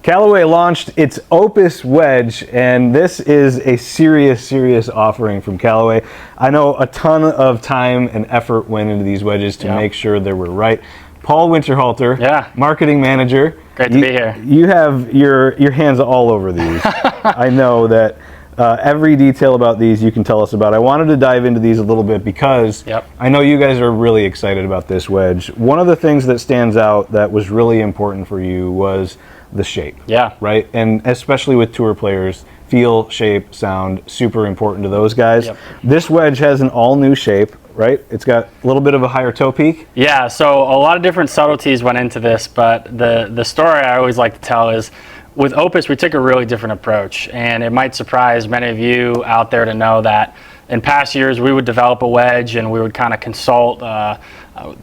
Callaway launched its Opus Wedge, and this is a serious offering from Callaway. I know a ton of time and effort went into these wedges to make sure they were right. Paul Winterhalter, marketing manager. Great to be here. You have your hands all over these. I know that every detail about these you can tell us about. I wanted to dive into these a little bit because I know you guys are really excited about this wedge. One of the things that stands out that was really important for you was the shape. Right? And especially with tour players, feel, shape, sound, super important to those guys. This wedge has an all-new shape, right? It's got a little bit of a higher toe peak. Yeah, so a lot of different subtleties went into this, but the story I always like to tell is with Opus, we took a really different approach, and it might surprise many of you out there to know that in past years we would develop a wedge and we would kind of consult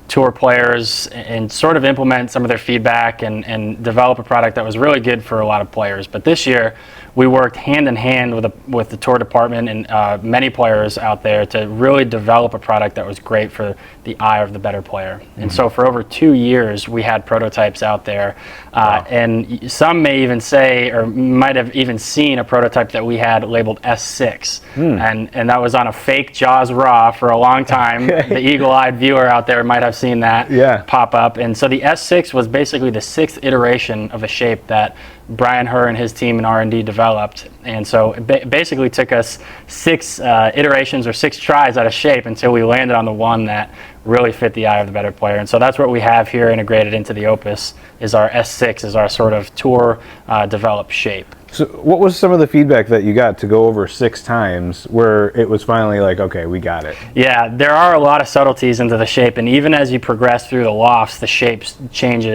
tour players and sort of implement some of their feedback and develop a product that was really good for a lot of players. But this year we worked hand in hand with the tour department and many players out there to really develop a product that was great for the eye of the better player. And so for over 2 years we had prototypes out there, and some may even say or might have even seen a prototype that we had labeled S6, and that was on a fake Jaws Raw for a long time. The eagle-eyed viewer out there might have seen that pop up. And so the S6 was basically the 6th iteration of a shape that Brian Herr and his team in R&D developed. And so it basically took us 6 iterations or 6 tries at a shape until we landed on the one that really fit the eye of the better player. And so that's what we have here integrated into the Opus, is our S6, is our sort of tour developed shape. So what was some of the feedback that you got to go over 6 times where it was finally like, okay, we got it? Yeah, there are a lot of subtleties into the shape, and even as you progress through the lofts, the shapes change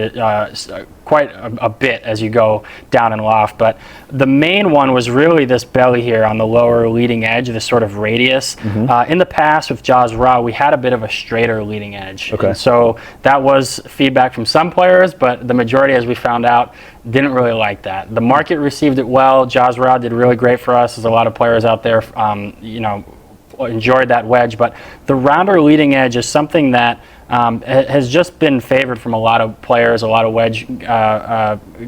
quite a bit as you go down in loft. But the main one was really this belly here on the lower leading edge, this sort of radius. In the past with Jaws Raw, we had a bit of a straighter leading edge. And so that was feedback from some players, but the majority, as we found out, didn't really like that. The market received it well. Jaws Raw did really great for us, as a lot of players out there enjoyed that wedge. But the rounder leading edge is something that has just been favored from a lot of players, a lot of wedge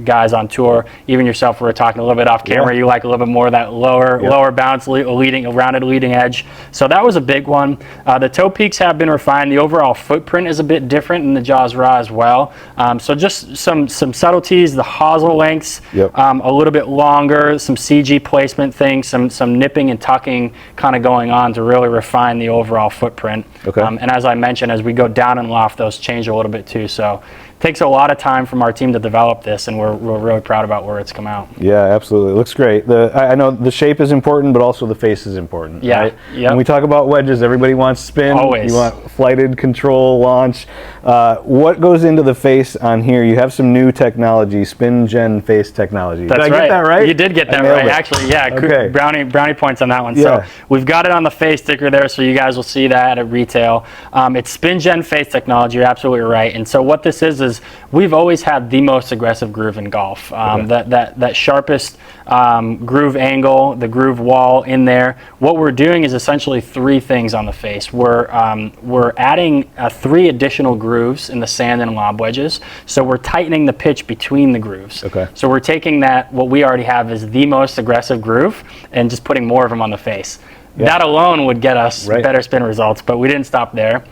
guys on tour. Even yourself, we were talking a little bit off camera. You like a little bit more of that lower bounce, rounded leading edge. So that was a big one. The toe peaks have been refined. The overall footprint is a bit different in the Jaws Raw as well. So just some subtleties. The hosel lengths a little bit longer. Some CG placement things. Some nipping and tucking kind of going on to really refine the overall footprint. And as I mentioned, as we go down and loft, those change a little bit too. So it takes a lot of time from our team to develop this, and we're really proud about where it's come out. Yeah, absolutely. It looks great. I know the shape is important, but also the face is important. Right? When we talk about wedges, everybody wants spin. Always. You want flighted control, launch. What goes into the face on here? You have some new technology, spin gen face technology. That's Did I get that right? You did get that right. Actually, brownie points on that one. So we've got it on the face sticker there, so you guys will see that at retail. It's spin gen face technology. You're absolutely right. And so what this is we've always had the most aggressive groove in golf. That sharpest groove angle, the groove wall in there. What we're doing is essentially 3 things on the face. We're adding 3 additional grooves in the sand and lob wedges. So we're tightening the pitch between the grooves. So we're taking what we already have is the most aggressive groove and just putting more of them on the face. That alone would get us better spin results, but we didn't stop there.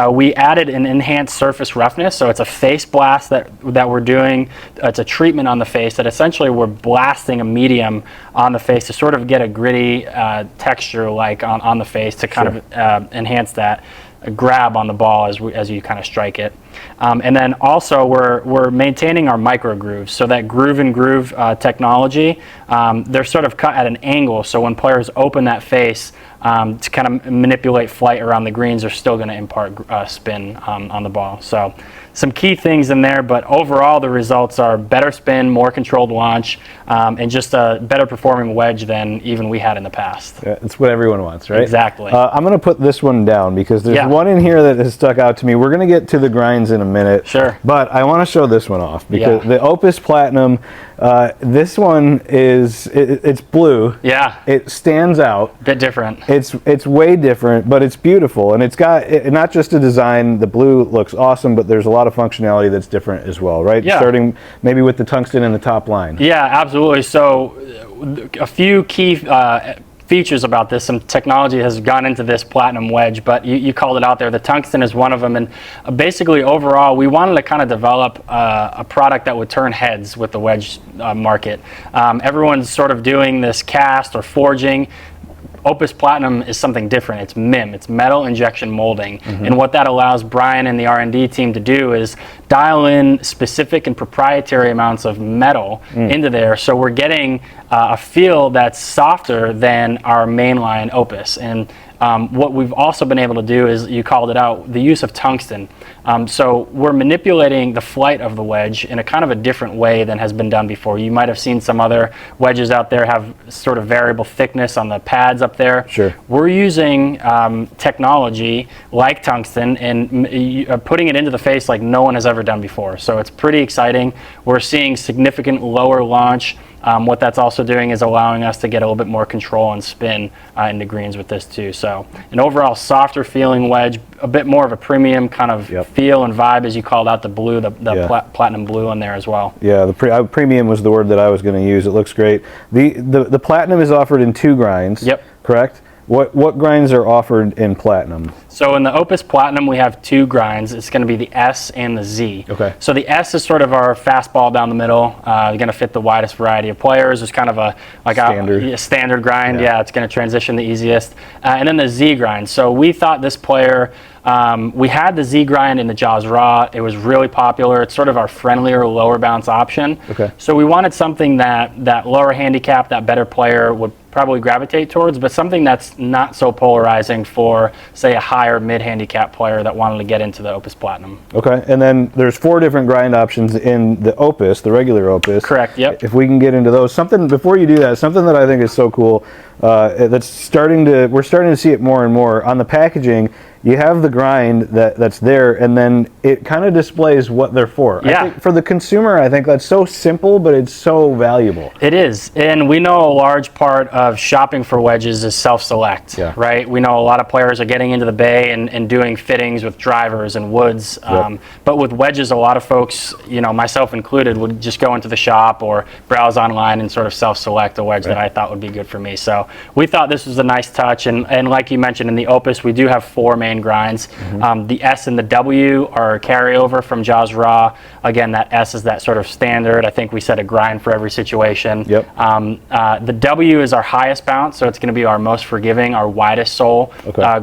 We added an enhanced surface roughness, so it's a face blast that we're doing. It's a treatment on the face that essentially we're blasting a medium on the face to sort of get a gritty texture like on the face to kind of enhance that grab on the ball as you kind of strike it. And then also we're maintaining our micro grooves, so that groove and groove technology, they're sort of cut at an angle, so when players open that face to kind of manipulate flight around the greens, they're still going to impart spin on the ball. So some key things in there, but overall the results are better spin, more controlled launch, and just a better performing wedge than even we had in the past. Yeah, it's what everyone wants, right? Exactly. I'm going to put this one down because there's one in here that has stuck out to me. We're going to get to the grinds in a minute. Sure. But I want to show this one off because the Opus Platinum, this one it's blue. Yeah. It stands out. Bit different. It's way different, but it's beautiful, and it's got not just a design. The blue looks awesome, but there's a lot lot of functionality that's different as well, right? Yeah. Starting maybe with the tungsten in the top line. Yeah, absolutely. So a few key features about this. Some technology has gone into this platinum wedge, but you called it out there. The tungsten is one of them, and basically overall we wanted to kind of develop a product that would turn heads with the wedge market. Everyone's sort of doing this cast or forging. Opus Platinum is something different. It's MIM. It's metal injection molding. And what that allows Brian and the R&D team to do is dial in specific and proprietary amounts of metal into there. So we're getting a feel that's softer than our mainline Opus. And what we've also been able to do is, you called it out, the use of tungsten. So we're manipulating the flight of the wedge in a kind of a different way than has been done before. You might have seen some other wedges out there have sort of variable thickness on the pads up there. Sure. We're using technology like tungsten and putting it into the face like no one has ever done before. So it's pretty exciting. We're seeing significant lower launch. What that's also doing is allowing us to get a little bit more control and spin into greens with this too. So an overall softer feeling wedge, a bit more of a premium kind of feel and vibe, as you called out the blue, the platinum blue in there as well. Yeah, the premium was the word that I was going to use. It looks great. The platinum is offered in 2 grinds. Yep. Correct? What grinds are offered in platinum? So in the Opus Platinum, we have 2 grinds. It's going to be the S and the Z. Okay. So the S is sort of our fastball down the middle. Going to fit the widest variety of players. It's kind of a standard grind. Yeah, it's going to transition the easiest. And then the Z grind. So we thought this player. We had the Z grind in the Jaws Raw. It was really popular. It's sort of our friendlier, lower bounce option. Okay. So we wanted something that lower handicap, that better player would probably gravitate towards, but something that's not so polarizing for, say, a higher mid-handicap player that wanted to get into the Opus Platinum. Okay, and then there's 4 different grind options in the Opus, the regular Opus. Correct, yep. If we can get into those. Before you do that, something that I think is so cool, we're starting to see it more and more on the packaging. You have the grind that's there, and then it kind of displays what they're for. Yeah. I think for the consumer, I think that's so simple, but it's so valuable. It is, and we know a large part of shopping for wedges is self-select, right? We know a lot of players are getting into the bay and doing fittings with drivers and woods, but with wedges, a lot of folks, myself included, would just go into the shop or browse online and sort of self-select a wedge that I thought would be good for me. So we thought this was a nice touch, and like you mentioned, in the Opus, we do have 4 main grinds. The S and the W are a carryover from Jaws Raw. Again, that S is that sort of standard. I think we set a grind for every situation. Yep. The W is our highest bounce, so it's going to be our most forgiving, our widest sole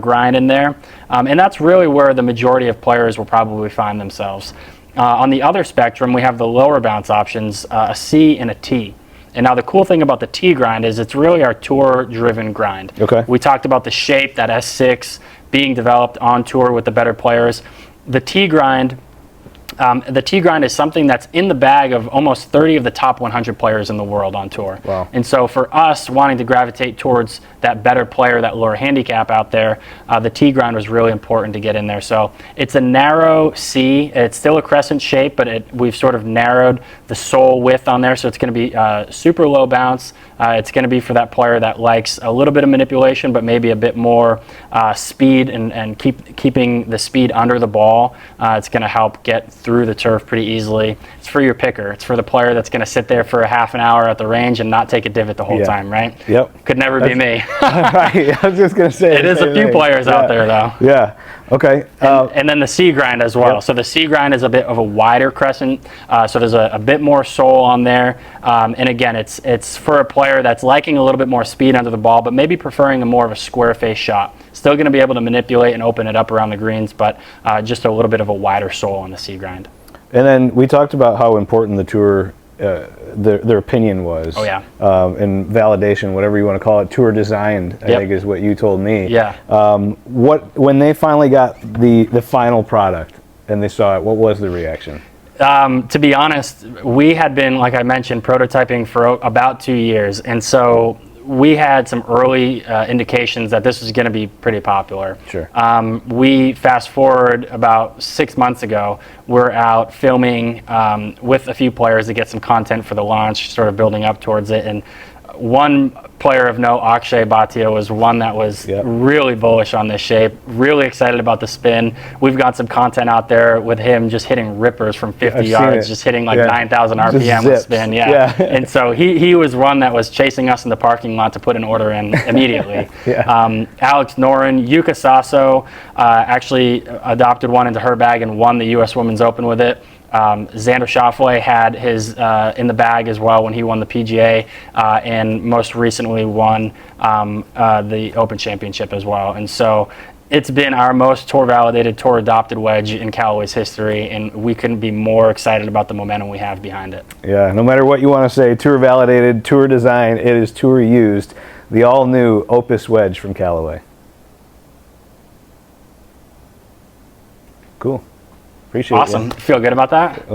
grind in there. And that's really where the majority of players will probably find themselves. On the other spectrum, we have the lower bounce options, a C and a T. And now the cool thing about the T grind is it's really our tour-driven grind. Okay. We talked about the shape, that S6, being developed on tour with the better players. The T grind is something that's in the bag of almost 30 of the top 100 players in the world on tour. Wow. And so for us, wanting to gravitate towards that better player, that lower handicap out there, the T grind was really important to get in there. So it's a narrow C. It's still a crescent shape, but we've sort of narrowed the sole width on there, so it's going to be super low bounce. It's going to be for that player that likes a little bit of manipulation, but maybe a bit more speed and keeping the speed under the ball. It's going to help get through the turf pretty easily. It's for your picker. It's for the player that's going to sit there for a half an hour at the range and not take a divot the whole time, right? Yep. Could never be me. Right. I was just going to say it is a few players out there, though. Yeah. Okay. And then the C grind as well. Yep. So the C grind is a bit of a wider crescent, so there's a bit more sole on there. And again, it's for a player that's liking a little bit more speed under the ball, but maybe preferring a more of a square face shot. Still going to be able to manipulate and open it up around the greens, but just a little bit of a wider sole on the C grind. And then we talked about how important the tour, their opinion was. Oh yeah. And validation, whatever you want to call it, tour designed, I think is what you told me. Yeah. When they finally got the final product and they saw it, what was the reaction? To be honest, we had been, like I mentioned, prototyping for about 2 years, and so we had some early indications that this was going to be pretty popular. Sure. We fast forward about 6 months ago, we're out filming with a few players to get some content for the launch, sort of building up towards it, and one player of note, Akshay Bhatia, was one that was really bullish on this shape, really excited about the spin. We've got some content out there with him just hitting rippers from 50 yards, just hitting like 9,000 RPM with spin. And so he was one that was chasing us in the parking lot to put an order in immediately. Alex Noren, Yuka Sasso actually adopted one into her bag and won the U.S. Women's Open with it. Xander Schauffele had his in the bag as well when he won the PGA, and most recently won the Open Championship as well. And so it's been our most tour validated, tour adopted wedge in Callaway's history, and we couldn't be more excited about the momentum we have behind it. Yeah, no matter what you want to say, tour validated, tour design, it is tour used. The all new Opus Wedge from Callaway. Cool. Appreciate it. Awesome. Feel good about that?